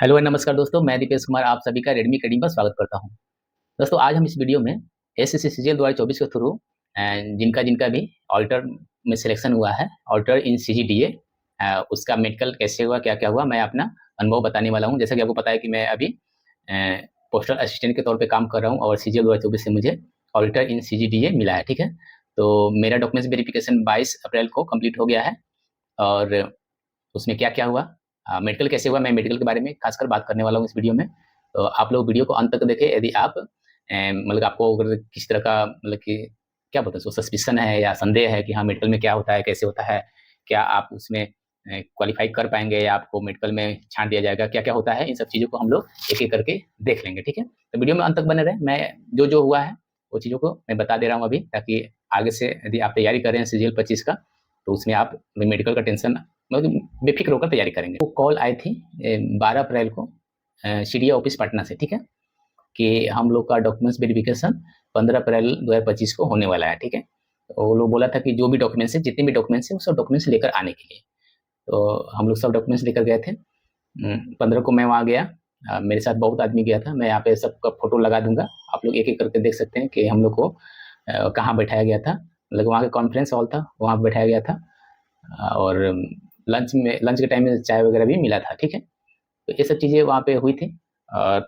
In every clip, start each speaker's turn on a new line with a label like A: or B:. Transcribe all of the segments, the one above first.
A: Hello and नमस्कार दोस्तों, मैं दीपेश कुमार आप सभी का रेडमी अकेडमी पर स्वागत करता हूं। दोस्तों, आज हम इस वीडियो में एसएससी सीजीएल 2024 के थ्रू जिनका जिनका भी ऑडिटर में सिलेक्शन हुआ है, ऑडिटर इन सीजीडीए, उसका मेडिकल कैसे हुआ, क्या क्या हुआ, मैं अपना अनुभव बताने वाला हूं। जैसा कि आपको पता है कि मैं अभी पोस्टल असिस्टेंट के तौर पर काम कर रहा हूँ और सीजीएल 2024 से मुझे ऑडिटर इन सीजीडीए मिला है। ठीक है, तो मेरा डॉक्यूमेंट्स वेरिफिकेशन 22 अप्रैल को कम्प्लीट हो गया है। और उसमें क्या क्या हुआ, मेडिकल कैसे हुआ, मैं मेडिकल के बारे में खासकर बात करने वाला हूँ इस वीडियो में। तो आप लोग वीडियो को अंत तक देखें। यदि आप मतलब आपको अगर किसी तरह का मतलब कि क्या बोलते हैं उसको, सस्पिशन है या संदेह है कि हाँ मेडिकल में क्या होता है, कैसे होता है, क्या आप उसमें क्वालिफाई कर पाएंगे या आपको मेडिकल में छांट दिया जाएगा, क्या क्या होता है, इन सब चीज़ों को हम लोग एक एक करके देख लेंगे। ठीक है, तो वीडियो में अंत तक बने रहे। मैं जो जो हुआ है वो चीज़ों को मैं बता दे रहा हूँ अभी, ताकि आगे से यदि आप तैयारी कर रहे हैं सीजीएल 25 का, तो उसमें आप मेडिकल का टेंशन मतलब बेफिक्र होकर तैयारी करेंगे। वो कॉल आई थी 12 अप्रैल को सीडीए ऑफिस पटना से। ठीक है, कि हम लोग का डॉक्यूमेंट्स वेरिफिकेशन 15 अप्रैल 2025 को होने वाला है। ठीक है, तो वो लोग बोला था कि जो भी डॉक्यूमेंट्स है, जितने भी डॉक्यूमेंट्स हैं, वो सब डॉक्यूमेंट्स लेकर आने के लिए। तो हम लोग सब डॉक्यूमेंट्स लेकर गए थे। 15 को मैं वहाँ गया, मेरे साथ बहुत आदमी गया था। मैं यहाँ पे सबका फोटो लगा दूंगा, आप लोग एक एक करके देख सकते हैं कि हम लोग को कहाँ बैठाया गया था। मतलब वहाँ का कॉन्फ्रेंस हॉल था, वहाँ पर बैठाया गया था। और लंच के टाइम में चाय वगैरह भी मिला था। ठीक है, तो ये सब चीज़ें वहाँ पे हुई थी।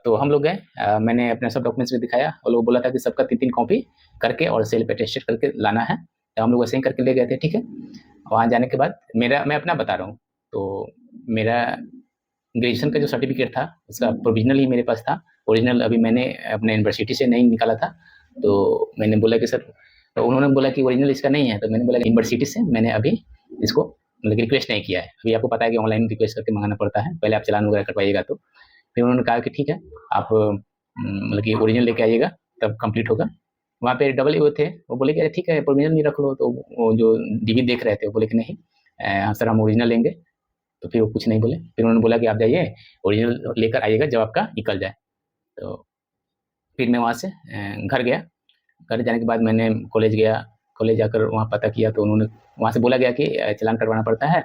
A: तो हम लोग गए, मैंने अपने सब डॉक्यूमेंट्स भी दिखाया और लोग बोला था कि सबका 3-3 कॉपी करके और सेल पे अटेस्टेड करके लाना है। तो हम लोग वैसे ही करके ले गए थे। ठीक है, वहाँ जाने के बाद मैं अपना बता रहा हूँ। तो मेरा ग्रेजुएशन का जो सर्टिफिकेट था उसका प्रोविजनल ही मेरे पास था। ओरिजिनल अभी मैंने अपने यूनिवर्सिटी से नहीं निकाला था। तो मैंने बोला कि सर, तो उन्होंने बोला कि ओरिजिनल इसका नहीं है। तो मैंने बोला यूनिवर्सिटी से मैंने अभी इसको मतलब रिक्वेस्ट नहीं किया है। अभी आपको पता है कि ऑनलाइन रिक्वेस्ट करके मंगाना पड़ता है, पहले आप चालान वगैरह कटवाइएगा। तो फिर उन्होंने कहा कि ठीक है, आप मतलब कि ओरिजिनल लेके आइएगा, तब कंप्लीट होगा। वहाँ पे डबल वो थे, वो बोले कि अरे ठीक है प्रोविजनल नहीं रख लो। तो वो जो डीबी देख रहे थे वो बोले कि नहीं हाँ सर, हम ओरिजिनल लेंगे। तो फिर वो कुछ नहीं बोले। फिर उन्होंने बोला कि आप जाइए ओरिजिनल लेकर आइएगा जब आपका निकल जाए। तो फिर मैं वहाँ से घर गया। घर जाने के बाद मैंने कॉलेज गया। कॉलेज जाकर वहाँ पता किया तो उन्होंने वहाँ से बोला गया कि चालान कटवाना पड़ता है।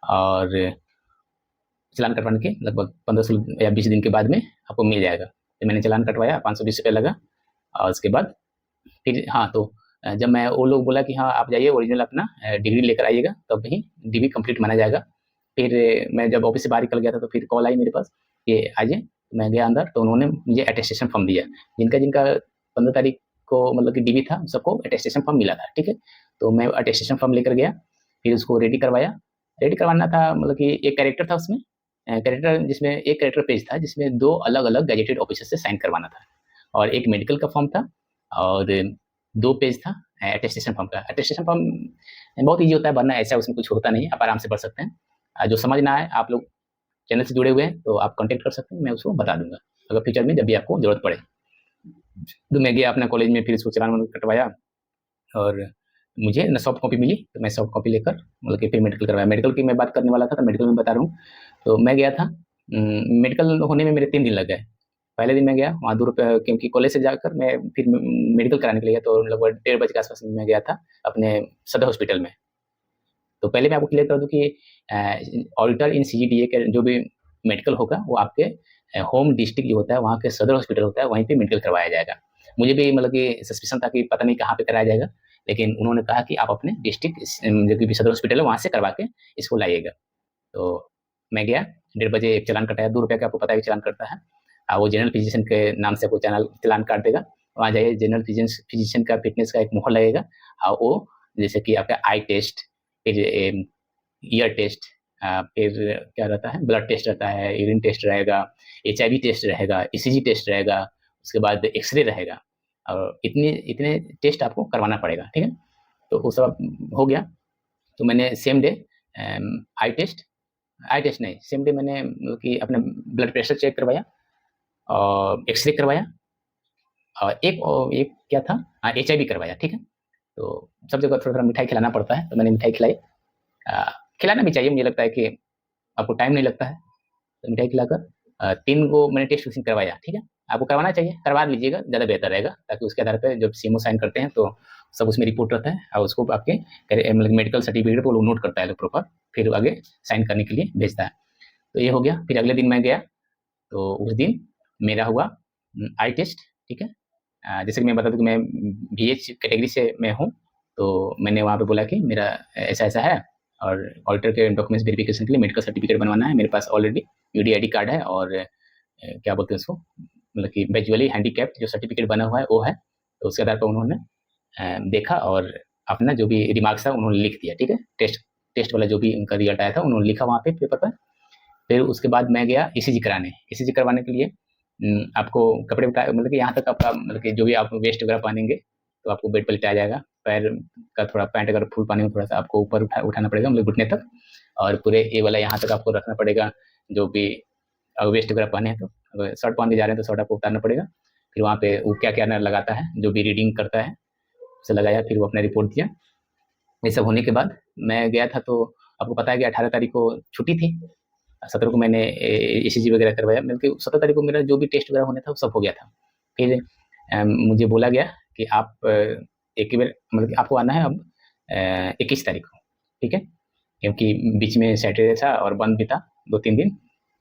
A: और चालान कटवाने के लगभग 15 या 20 दिन के बाद में आपको मिल जाएगा। तो मैंने चालान कटवाया, 520 रुपये लगा। और उसके बाद फिर हाँ, तो जब मैं वो लोग बोला कि हाँ आप जाइए ओरिजिनल अपना डिग्री लेकर आइएगा, तब ही डिग्री कंप्लीट माना जाएगा। फिर मैं जब ऑफिस से बाहर निकल गया था तो फिर कॉल आई मेरे पास कि आइए। मैं गया अंदर, तो उन्होंने मुझे अटेस्टेशन फॉर्म दिया। जिनका जिनका 15 तारीख को मतलब कि डिग्री था, सबको अटेस्टेशन फॉर्म मिला था। ठीक है, तो मैं अटेस्टेशन फॉर्म लेकर गया, फिर उसको रेडी करवाया। रेडी करवाना था मतलब कि एक कैरेक्टर था उसमें, कैरेक्टर जिसमें एक कैरेक्टर पेज था जिसमें 2 अलग-अलग गैजेटेड ऑफिसर से साइन करवाना था। और एक मेडिकल का फॉर्म था और 2 पेज था अटेस्टेशन फॉर्म का। अटेस्टेशन फॉर्म बहुत ईज़ी होता है भरना, ऐसा उसमें कुछ होता नहीं है, आप आराम से भर सकते हैं। जो समझ ना आए, आप लोग चैनल से जुड़े हुए हैं तो आप कॉन्टैक्ट कर सकते हैं, मैं उसको बता दूँगा अगर फ्यूचर में जब भी आपको ज़रूरत पड़े। तो मैं गया अपना कॉलेज में, फिर इसको चालान-वालान कटवाया और मुझे ना सॉफ्ट कॉपी मिली, तो मैं सॉफ्ट कॉपी लेकर मतलब कि फिर मेडिकल करवाया। मेडिकल की मैं बात करने वाला था, तो मेडिकल में बता रहा हूँ। तो मैं गया था, मेडिकल होने में मेरे 3 दिन लग गए। पहले दिन मैं गया वहाँ दूर पे, क्योंकि कॉलेज से जाकर मैं फिर मेडिकल कराने के लिए गया, तो लगभग 1:30 बजे के आस-पास मैं गया था अपने सदर हॉस्पिटल में। तो पहले मैं आपको क्लियर कर दूँ कि ऑडिटर इन सीजीडीए के जो भी मेडिकल होगा वो आपके होम डिस्ट्रिक्ट जो होता है, वहाँ के सदर हॉस्पिटल होता है, वहीं पे मेडिकल करवाया जाएगा। मुझे भी मतलब कि सस्पिशन था कि पता नहीं कहाँ पे कराया जाएगा, लेकिन उन्होंने कहा कि आप अपने डिस्ट्रिक्ट जो कि सदर हॉस्पिटल है वहाँ से करवा के इसको लाइएगा। तो मैं गया, 1:30 बजे एक चालान कटाया, ₹2 का, आपको पता है कि चालान कटता है। वो जनरल फिजिशियन के नाम से आपको चालान काट देगा। वहाँ जाइए, जनरल फिजिशियन का फिटनेस का एक मोहर लगेगा। वो जैसे कि आपका आई टेस्ट, फिर ईयर टेस्ट, फिर क्या रहता है, ब्लड टेस्ट रहता है, यूरिन टेस्ट रहेगा, एचआईवी टेस्ट रहेगा, ईसीजी टेस्ट रहेगा, उसके बाद एक्स-रे रहेगा। और इतने इतने टेस्ट आपको करवाना पड़ेगा। ठीक है, तो वो सब हो गया। तो मैंने सेम डे आई टेस्ट नहीं, सेम डे मैंने मतलब कि अपना ब्लड प्रेशर चेक करवाया और एक्स-रे करवाया। और एक क्या था, हाँ एचआईवी करवाया। ठीक है, तो सब जगह थोड़ा-थोड़ा मिठाई खिलाना पड़ता है, तो मैंने मिठाई खिलाई। खिलाना भी चाहिए, मुझे लगता है कि आपको टाइम नहीं लगता है, तो मिठाई खिलाकर 3 को मैंने टेस्ट वैक्सीन करवाया। ठीक है, आपको करवाना चाहिए, करवा लीजिएगा, ज़्यादा बेहतर रहेगा, ताकि उसके आधार पे जब सीएमओ साइन करते हैं तो सब उसमें रिपोर्ट रहता है और उसको आपके मतलब मेडिकल सर्टिफिकेट को वो नोट करता है प्रॉपर, फिर आगे साइन करने के लिए भेजता है। तो ये हो गया। फिर अगले दिन मैं गया, तो उस दिन मेरा हुआ आई टेस्ट, ठीक है। जैसे कि मैं बता दूं कि मैं VH कैटेगरी से मैं हूँ, तो मैंने वहाँ पे बोला कि मेरा ऐसा है, और ऑडिटर के डॉक्यूमेंट्स वेरिफिकेशन के लिए मेडिकल सर्टिफिकेट बनवाना है। मेरे पास ऑलरेडी UD ID कार्ड है, और क्या बोलते हैं उसको, मतलब कि विजुअली हैंडीकैप्ड जो सर्टिफिकेट बना हुआ है वो है। तो उसके आधार पर उन्होंने देखा और अपना जो भी रिमार्क्स था उन्होंने लिख दिया, ठीक है। टेस्ट वाला जो भी उनका रिजल्ट आया था उन्होंने लिखा वहाँ पे पेपर पर। फिर उसके बाद मैं गया ECG कराने। ECG करवाने के लिए आपको कपड़े मतलब कि यहाँ तक आपका, मतलब कि जो भी आप वेस्ट वगैरह पहनेंगे तो आपको बेड पर लिटाया जाएगा। पैर का थोड़ा पैंट अगर फुल पानी हो थोड़ा सा आपको ऊपर उठाना पड़ेगा, मतलब घुटने तक, और पूरे ये वाला यहाँ तक आपको रखना पड़ेगा। जो भी वेस्ट वगैरह पहने हैं तो अगर शर्ट पहन के जा रहे हैं तो शर्ट आपको उतारना पड़ेगा। फिर वहाँ पे वो क्या क्या लगाता है, जो भी रीडिंग करता है उसे लगाया, फिर वो अपना रिपोर्ट दिया। ये सब होने के बाद मैं गया था, तो आपको पता है कि 18 तारीख को छुट्टी थी। 17 को मैंने ECG वगैरह करवाया, बल्कि 17 तारीख को मेरा जो भी टेस्ट वगैरह होना था वो सब हो गया था। फिर मुझे बोला गया कि आप एक ही बार, मतलब कि आपको आना है अब 21 तारीख को, ठीक है। क्योंकि बीच में सैटरडे था और बंद भी था 2-3 दिन,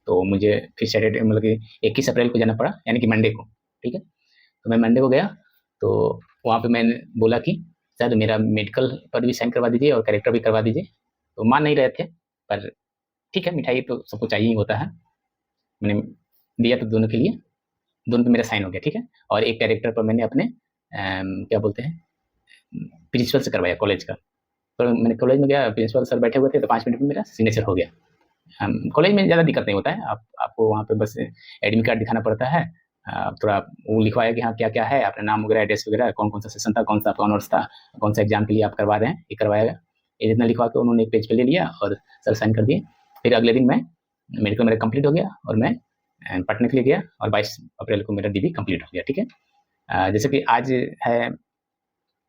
A: तो मुझे फिर सैटरडे, मतलब कि 21 अप्रैल को जाना पड़ा, यानी कि मंडे को, ठीक है। तो मैं मंडे को गया, तो वहाँ पे मैंने बोला कि सर मेरा मेडिकल पर भी साइन करवा दीजिए और कैरेक्टर भी करवा दीजिए। तो मान नहीं रहे थे, पर ठीक है, मिठाई तो सबको चाहिए ही होता है। मैंने दिया तो दोनों के लिए, दोनों पे मेरा साइन हो गया, ठीक है। और एक कैरेक्टर पर मैंने अपने क्या बोलते हैं, प्रिंसिपल से करवाया कॉलेज का। तो मैंने कॉलेज में गया, प्रिंसिपल सर बैठे हुए थे, तो 5 मिनट में मेरा सिग्नेचर हो गया। कॉलेज में ज़्यादा दिक्कत नहीं होता है, आपको वहाँ पे बस एडमिट कार्ड दिखाना पड़ता है। थोड़ा वो लिखवाया कि हाँ क्या क्या है, अपना नाम वगैरह, एड्रेस वगैरह, कौन कौन सा सेशन था, कौन सा आपका ऑनर्स था, कौन सा एग्जाम के लिए आप करवा रहे हैं, ये करवाया। ये जितना लिखवा के उन्होंने एक पेज पे ले लिया और सर साइन कर दिए। फिर अगले दिन मैं मेडिकल मेरा कंप्लीट हो गया और मैं पटना के लिए गया, और 22 अप्रैल को मेरा DB कंप्लीट हो गया, ठीक है। जैसे कि आज है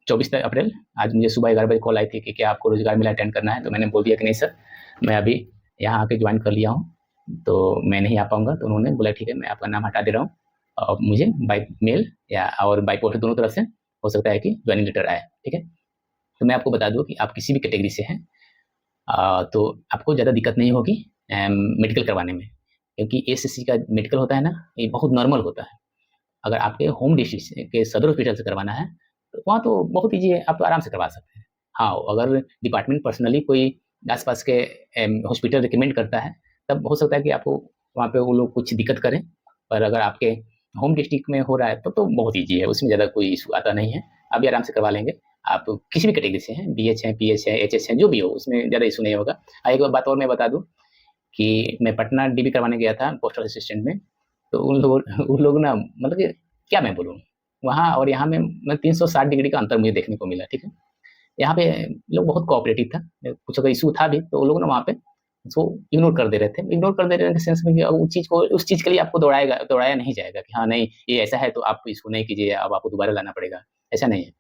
A: 24 अप्रैल, आज मुझे सुबह 11 बजे कॉल आई थी कि क्या आपको रोजगार मेला अटेंड करना है। तो मैंने बोल दिया कि नहीं सर, मैं अभी यहाँ आके ज्वाइन कर लिया हूँ, तो मैं नहीं आ पाऊँगा। तो उन्होंने बोला ठीक है, मैं आपका नाम हटा दे रहा हूँ, और मुझे बाई मेल या और बाई पोस्ट दोनों तरफ से हो सकता है कि ज्वाइनिंग लेटर आए, ठीक है। तो मैं आपको बता दूँ कि आप किसी भी कैटेगरी से हैं तो आपको ज़्यादा दिक्कत नहीं होगी मेडिकल करवाने में, क्योंकि SSC का मेडिकल होता है ना, ये बहुत नॉर्मल होता है। अगर आपके होम डिस्ट्रिक्ट के सदर हॉस्पिटल से करवाना है तो वहाँ तो बहुत ईजी है, आप तो आराम से करवा सकते हैं। हाँ, अगर डिपार्टमेंट पर्सनली कोई आसपास के हॉस्पिटल रिकमेंड करता है, तब हो सकता है कि आपको वहाँ पे वो लोग कुछ दिक्कत करें। पर अगर आपके होम डिस्ट्रिक्ट में हो रहा है तो बहुत ईजी है, उसमें ज़्यादा कोई इशू आता नहीं है, आप भी आराम से करवा लेंगे। आप किसी भी कैटेगरी से हैं, BH है, PH है, HS है, जो भी हो, उसमें ज़्यादा इशू नहीं होगा। एक बात और मैं बता दूँ कि मैं पटना DB करवाने गया था पोस्टल असिस्टेंट में, तो उन लोग ना, मतलब कि क्या मैं बोलूँ, वहाँ और यहाँ में 360 डिग्री का अंतर मुझे देखने को मिला, ठीक है। यहाँ पे लोग बहुत कोऑपरेटिव था, कुछ अगर इशू था भी तो वो लोग ना वहाँ पे उसको इग्नोर कर दे रहे थे। इग्नोर कर दे रहे थे सेंस में कि उस चीज़ के लिए आपको दौड़ाया नहीं जाएगा कि हाँ नहीं ये ऐसा है तो आप इसको नहीं कीजिए, अब आपको दोबारा लाना पड़ेगा, ऐसा नहीं है।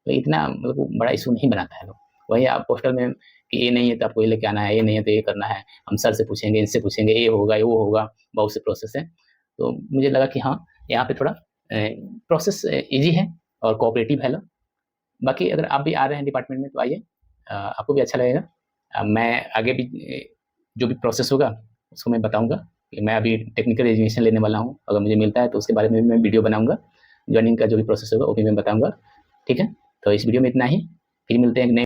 A: तो इतना मतलब बड़ा इशू नहीं बनाता है लोग। वही आप पोस्टल में कि ये नहीं है तो आपको ये लेके आना है, ये नहीं है तो ये करना है, हम सर से पूछेंगे, इनसे पूछेंगे, ये होगा, वो होगा, बहुत से प्रोसेस है। तो मुझे लगा कि हाँ, यहाँ पे थोड़ा प्रोसेस ईजी है और कोऑपरेटिव है लोग। बाकी अगर आप भी आ रहे हैं डिपार्टमेंट में तो आइए, आपको भी अच्छा लगेगा। मैं आगे भी जो भी प्रोसेस होगा उसको मैं बताऊँगा कि मैं अभी टेक्निकल एजुकेशन लेने वाला हूँ। अगर मुझे मिलता है तो उसके बारे में भी मैं वीडियो बनाऊँगा। जॉइनिंग का जो भी प्रोसेस होगा वो भी मैं बताऊँगा, ठीक है। तो इस वीडियो में इतना ही, फिर मिलते हैं एक नए